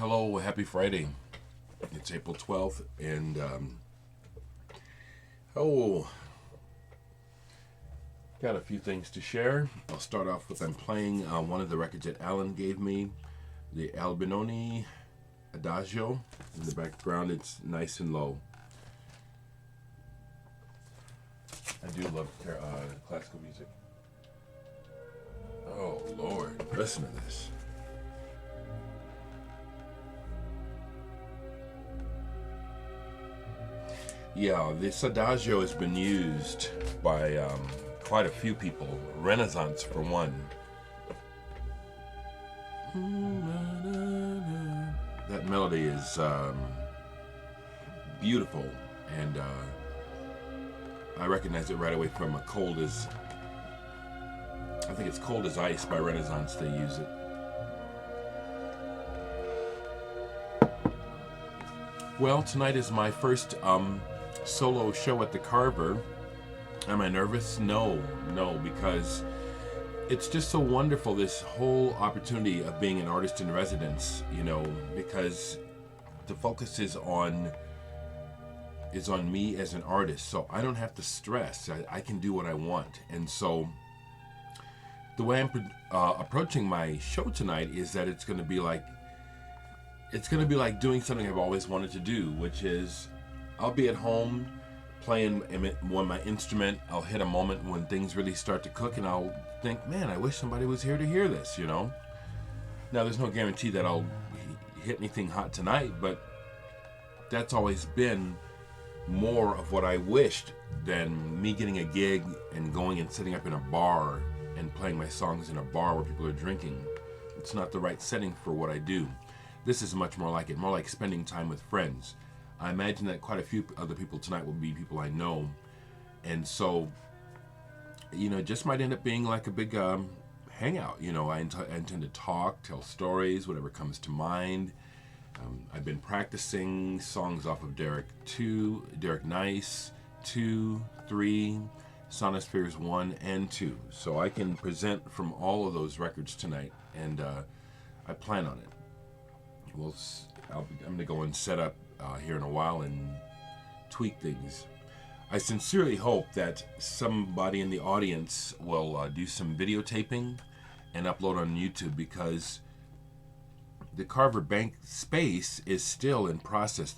Hello, happy Friday. It's April 12th, and got a few things to share. I'll start off with I'm playing one of the records that Alan gave me, the Albinoni Adagio. In the background, it's nice and low. I do love classical music. Oh, Lord, listen to this. Yeah, this adagio has been used by quite a few people. Renaissance, for one. That melody is beautiful, and I recognize it right away from I think it's Cold as Ice by Renaissance. They use it. Well, tonight is my first solo show at the Carver. Am I nervous? No, because it's just so wonderful, this whole opportunity of being an artist in residence, because the focus is on me as an artist, so I don't have to stress. I can do what I want. And so the way I'm approaching my show tonight is that it's going to be like doing something I've always wanted to do, which is I'll be at home playing my instrument. I'll hit a moment when things really start to cook, and I'll think, man, I wish somebody was here to hear this, Now, there's no guarantee that I'll hit anything hot tonight, but that's always been more of what I wished than me getting a gig and going and sitting up in a bar and playing my songs in a bar where people are drinking. It's not the right setting for what I do. This is much more like it, more like spending time with friends. I imagine that quite a few other people tonight will be people I know. And so, it just might end up being like a big hangout. I intend to talk, tell stories, whatever comes to mind. I've been practicing songs off of Dereck Nice, 2, 3, Sonospheres 1 and 2. So I can present from all of those records tonight, and I plan on it. I'm going to go and set up here in a while and tweak things. I sincerely hope that somebody in the audience will do some videotaping and upload on YouTube, because the Carver Bank space is still in process.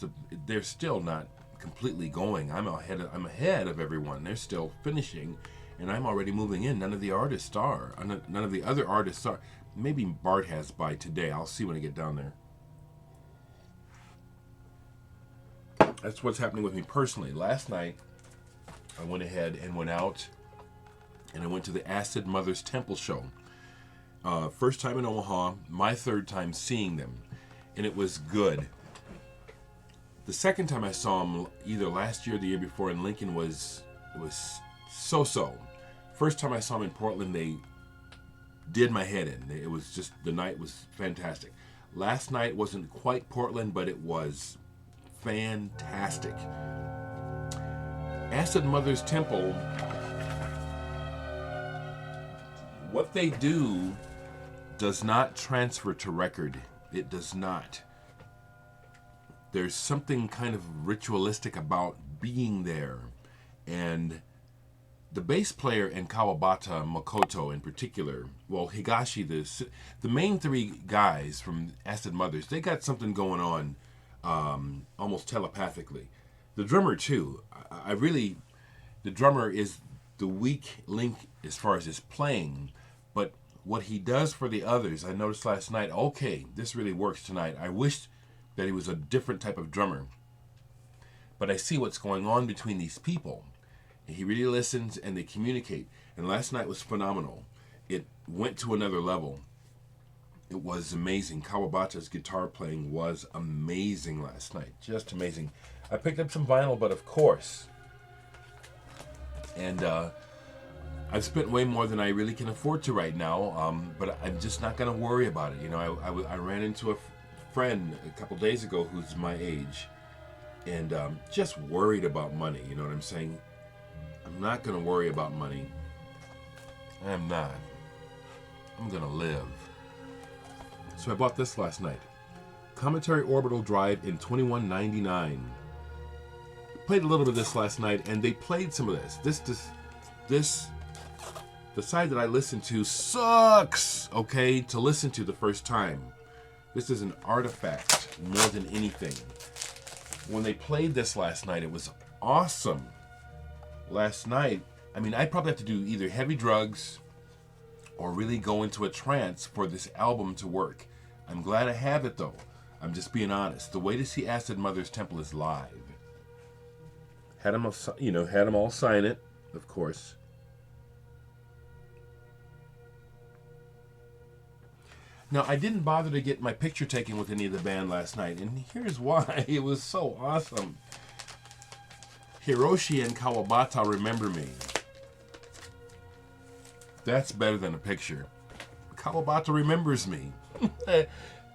They're still not completely going. I'm ahead of everyone. They're still finishing, and I'm already moving in. None of the artists are. None of the other artists are. Maybe Bart has by today. I'll see when I get down there. That's what's happening with me personally. Last night, I went ahead and went out, and I went to the Acid Mothers Temple show. First time in Omaha, my third time seeing them, and it was good. The second time I saw them, either last year or the year before in Lincoln, it was so-so. First time I saw them in Portland, they did my head in. It was just, the night was fantastic. Last night wasn't quite Portland, but it was fantastic. Acid Mothers Temple, what they do does not transfer to record. It does not. There's something kind of ritualistic about being there. And the bass player in Kawabata, Makoto in particular, well, Higashi, the main three guys from Acid Mothers, they got something going on almost telepathically. The drummer too. The drummer is the weak link as far as his playing, but what he does for the others, I noticed last night, okay, this really works tonight. I wish that he was a different type of drummer, but I see what's going on between these people. He really listens and they communicate, and last night was phenomenal. It went to another level. It was amazing. Kawabata's guitar playing was amazing last night. Just amazing. I picked up some vinyl, but of course. And I've spent way more than I really can afford to right now, but I'm just not going to worry about it. I ran into a friend a couple days ago who's my age, and just worried about money. You know what I'm saying? I'm not going to worry about money. I'm not. I'm going to live. So I bought this last night. Cometary Orbital Drive in 2199. Played a little bit of this last night, and they played some of this. The side that I listened to sucks, okay, to listen to the first time. This is an artifact more than anything. When they played this last night, it was awesome. Last night, I mean, I'd probably have to do either heavy drugs or really go into a trance for this album to work. I'm glad I have it, though. I'm just being honest. The way to see Acid Mother's Temple is live. Had them all sign it, of course. Now, I didn't bother to get my picture taken with any of the band last night, and here's why. It was so awesome. Hiroshi and Kalibata Remember Me. That's better than a picture. Kalibata remembers me.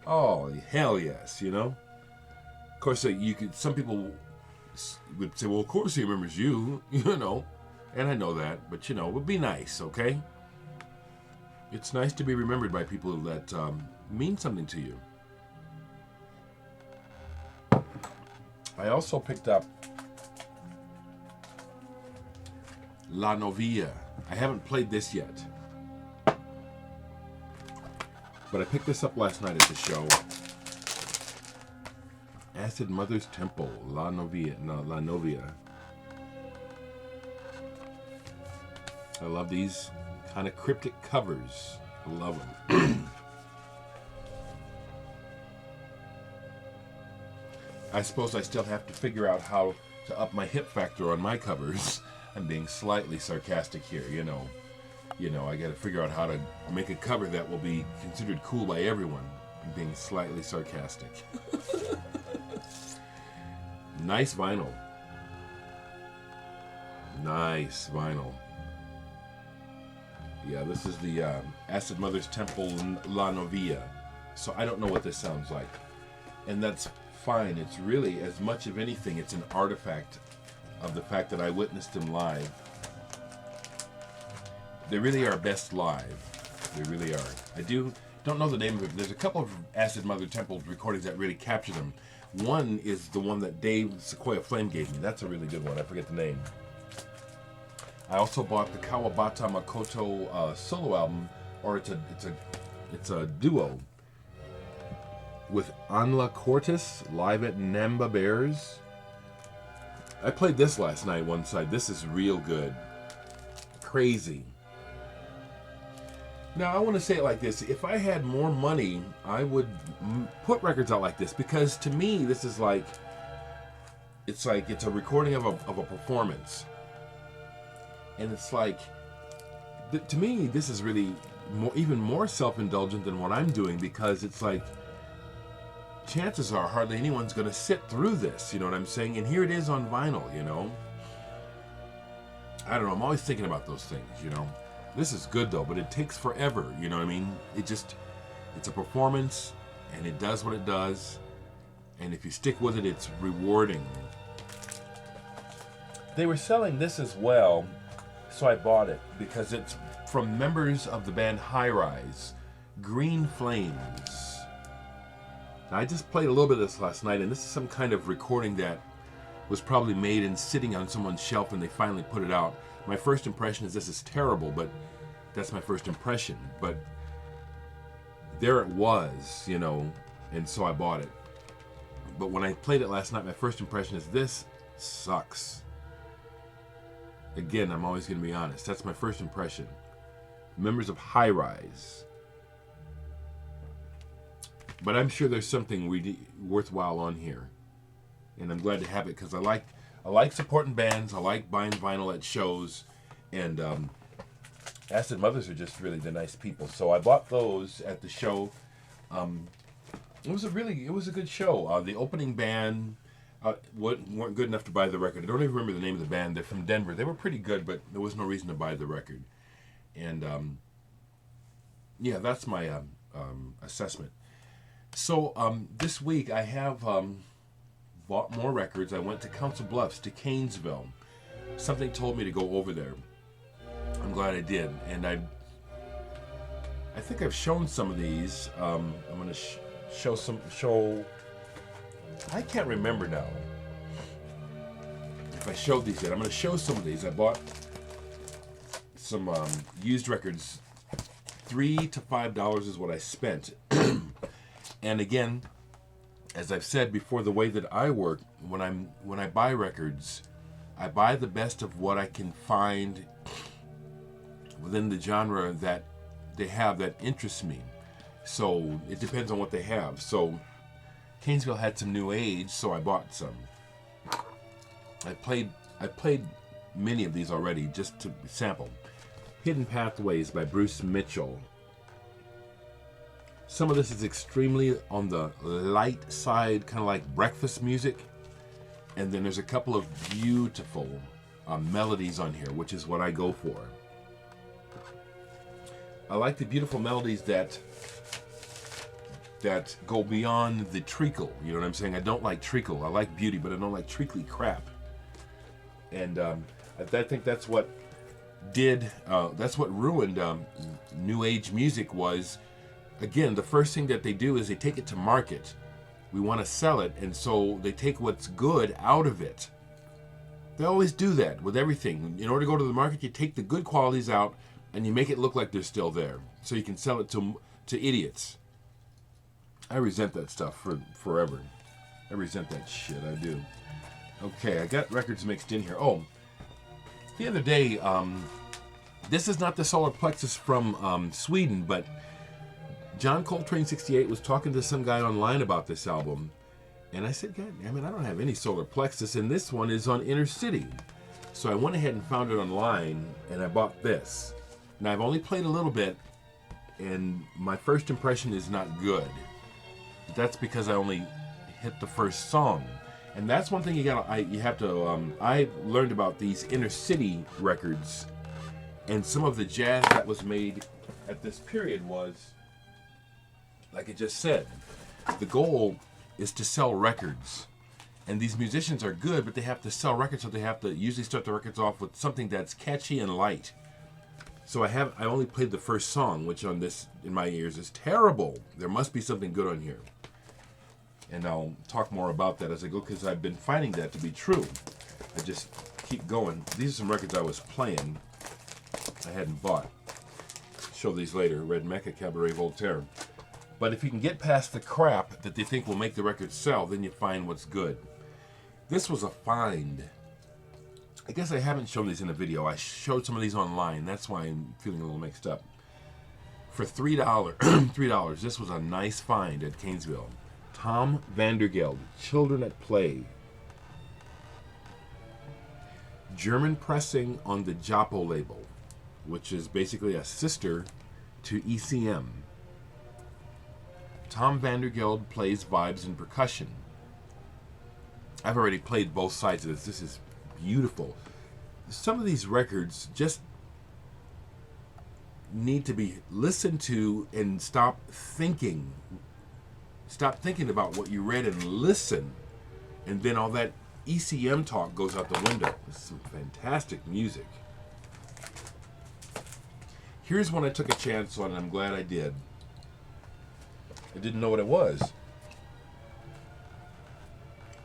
Oh, hell yes, you know? Of course, some people would say, well, of course he remembers you, you know? And I know that, but, you know, it would be nice, okay? It's nice to be remembered by people that mean something to you. I also picked up La Novia. I haven't played this yet. But I picked this up last night at the show. Acid Mother's Temple, La Novia. I love these kind of cryptic covers. I love them. I suppose I still have to figure out how to up my hip factor on my covers. I'm being slightly sarcastic here, you know. I got to figure out how to make a cover that will be considered cool by everyone. I'm being slightly sarcastic. Nice vinyl. Nice vinyl. Yeah, this is the Acid Mother's Temple La Novia. So I don't know what this sounds like. And that's fine. It's really, as much of anything, it's an artifact of the fact that I witnessed them live. They really are best live. They really are. I don't know the name of it. There's a couple of Acid Mother Temple recordings that really capture them. One is the one that Dave Sequoia Flame gave me. That's a really good one. I forget the name. I also bought the Kawabata Makoto solo album, or it's a duo with Amla Cortis live at Namba Bears. I played this last night one side. This is real good. Crazy. Now, I want to say it like this. If I had more money, I would put records out like this, because to me, this is like it's a recording of a performance. And it's like, to me, this is really even more self-indulgent than what I'm doing, because it's like, chances are hardly anyone's going to sit through this, you know what I'm saying? And here it is on vinyl, you know? I don't know, I'm always thinking about those things, you know? This is good though, but it takes forever, you know what I mean? It's a performance, and it does what it does, and if you stick with it, it's rewarding. They were selling this as well, so I bought it, because it's from members of the band High Rise, Green Flames. Now, I just played a little bit of this last night, and this is some kind of recording that was probably made and sitting on someone's shelf, and they finally put it out. My first impression is this is terrible, but that's my first impression. But there it was, you know, and so I bought it. But when I played it last night, my first impression is this sucks. Again, I'm always going to be honest. That's my first impression. Members of High Rise. But I'm sure there's something worthwhile on here. And I'm glad to have it, because I like supporting bands. I like buying vinyl at shows. And Acid Mothers are just really the nice people. So I bought those at the show. It was a good show. The opening band weren't good enough to buy the record. I don't even remember the name of the band. They're from Denver. They were pretty good, but there was no reason to buy the record. And yeah, that's my assessment. So this week I have bought more records. I went to Council Bluffs, to Canesville. Something told me to go over there. I'm glad I did. And I think I've shown some of these. I'm going to show I can't remember now if I showed these yet. I'm going to show some of these. I bought some used records. $3 to $5 is what I spent. And again, as I've said before, the way that I work, when I buy records, I buy the best of what I can find within the genre that they have that interests me. So it depends on what they have. So Cainesville had some new age, so I bought some. I played many of these already just to sample. Hidden Pathways by Bruce Mitchell. Some of this is extremely on the light side, kind of like breakfast music. And then there's a couple of beautiful melodies on here, which is what I go for. I like the beautiful melodies that go beyond the treacle. You know what I'm saying? I don't like treacle. I like beauty, but I don't like treacly crap. And I think that's what ruined New Age music was, again, the first thing that they do is they take it to market. We want to sell it, and so they take what's good out of it. They always do that with everything. In order to go to the market, you take the good qualities out, and you make it look like they're still there, so you can sell it to idiots. I resent that stuff forever. I resent that shit, I do. Okay, I got records mixed in here. Oh, the other day, this is not the solar plexus from Sweden, but John Coltrane 68 was talking to some guy online about this album, and I said, God damn it, I don't have any solar plexus, and this one is on Inner City. So I went ahead and found it online, and I bought this. Now, I've only played a little bit, and my first impression is not good. That's because I only hit the first song. And that's one thing you have to, I learned about these Inner City records, and some of the jazz that was made at this period was, like I just said, the goal is to sell records. And these musicians are good, but they have to sell records, so they have to usually start the records off with something that's catchy and light. So I only played the first song, which on this, in my ears, is terrible. There must be something good on here. And I'll talk more about that as I go, because I've been finding that to be true. I just keep going. These are some records I was playing I hadn't bought. Show these later. Red Mecca, Cabaret Voltaire. But if you can get past the crap that they think will make the record sell, then you find what's good. This was a find. I guess I haven't shown these in a video. I showed some of these online. That's why I'm feeling a little mixed up. For $3, $3, this was a nice find at Cainesville. Tom Vandergeld, Children at Play. German pressing on the Joppa label, which is basically a sister to ECM. Tom Vandergeld plays vibes and percussion. I've already played both sides of this. This is beautiful. Some of these records just need to be listened to and stop thinking. Stop thinking about what you read and listen. And then all that ECM talk goes out the window. This is some fantastic music. Here's one I took a chance on, and I'm glad I did. I didn't know what it was.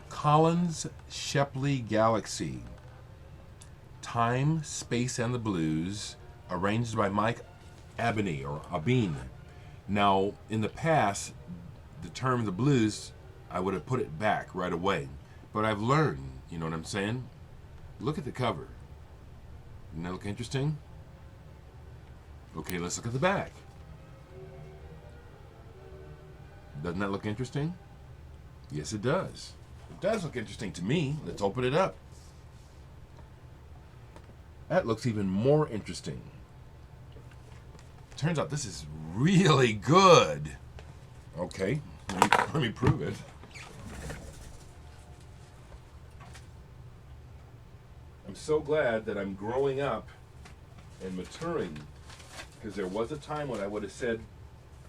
Collins Shepley Galaxy. Time, Space, and the Blues, arranged by Mike Abney, or Abin. Now, in the past, the term the blues, I would have put it back right away. But I've learned, you know what I'm saying? Look at the cover. Doesn't that look interesting? Okay, let's look at the back. Doesn't that look interesting? Yes, it does. It does look interesting to me. Let's open it up. That looks even more interesting. Turns out this is really good. Okay, let me prove it. I'm so glad that I'm growing up and maturing, because there was a time when I would have said,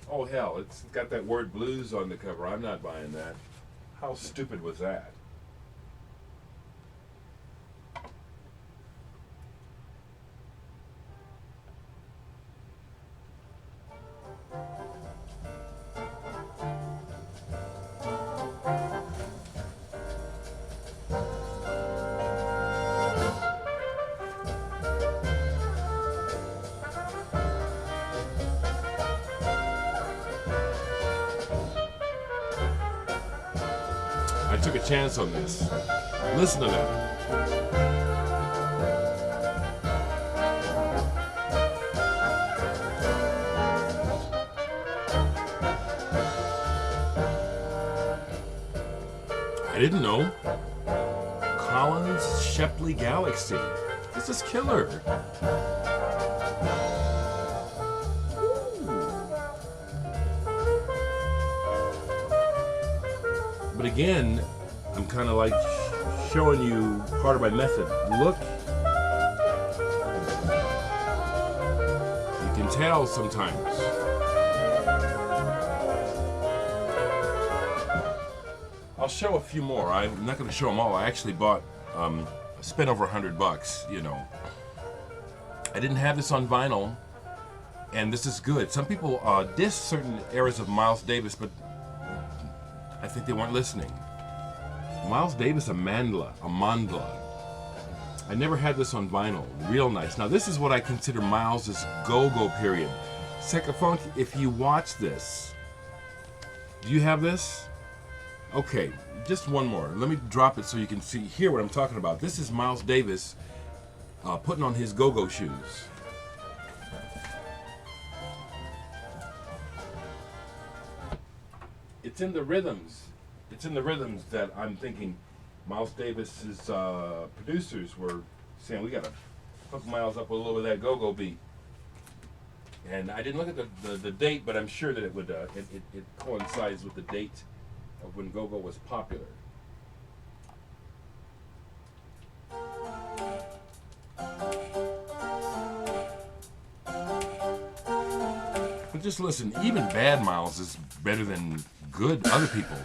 oh hell, it's got that word blues on the cover. I'm not buying that. How stupid was that? I took a chance on this. Listen to that. I didn't know. Collins Shepley Galaxy. This is killer. But again, I'm kind of like showing you part of my method. Look. You can tell sometimes. I'll show a few more. I'm not going to show them all. I actually spent over $100, you know. I didn't have this on vinyl, and this is good. Some people diss certain eras of Miles Davis, but I think they weren't listening. Miles Davis, Amla. I never had this on vinyl. Real nice. Now this is what I consider Miles's go-go period. Second Funk, if you watch this, do you have this? Okay, just one more. Let me drop it so you can hear what I'm talking about. This is Miles Davis putting on his go-go shoes. It's in the rhythms. It's in the rhythms that I'm thinking Miles Davis's producers were saying, we gotta hook Miles up with a little bit of that go-go beat. And I didn't look at the date, but I'm sure that it would it coincides with the date of when go-go was popular. But just listen, even bad Miles is better than good other people.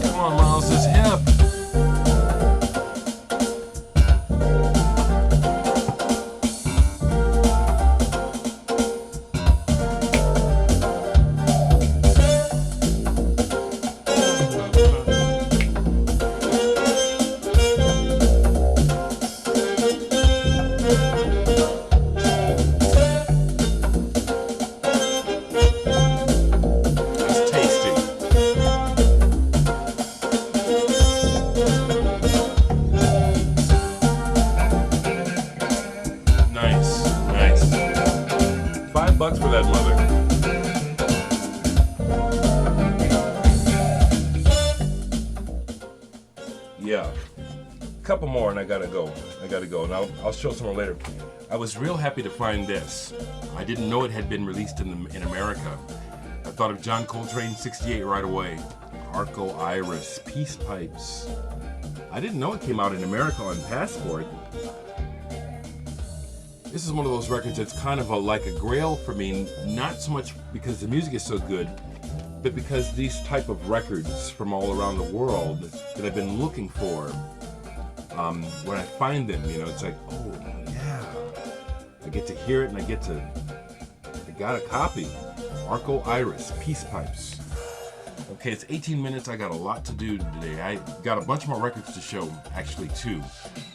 Come on, Miles is hip. $5 for that mother. Yeah, a couple more and I gotta go. And I'll show some more later. I was real happy to find this. I didn't know it had been released in America. I thought of John Coltrane 68 right away. Arco Iris, Peace Pipes. I didn't know it came out in America on Passport. This is one of those records that's kind of like a grail for me, not so much because the music is so good, but because these type of records from all around the world that I've been looking for, when I find them, you know, it's like, oh yeah, I get to hear it and I got a copy. Arco Iris, Peace Pipes. Okay, it's 18 minutes. I got a lot to do today. I got a bunch more records to show, actually, too.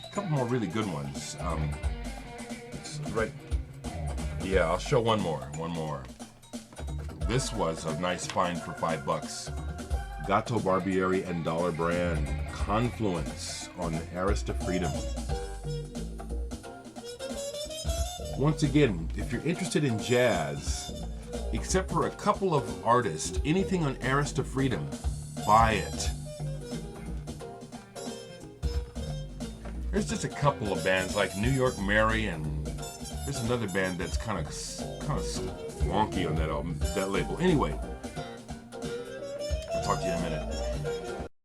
A couple more really good ones. Right. Yeah, I'll show one more. This was a nice find for $5. Gato Barbieri and Dollar Brand, Confluence on Arista Freedom. Once again, if you're interested in jazz, except for a couple of artists, anything on Arista Freedom, buy it. There's just a couple of bands like New York Mary, and there's another band that's kind of wonky on that album, that label. Anyway, I'll talk to you in a minute.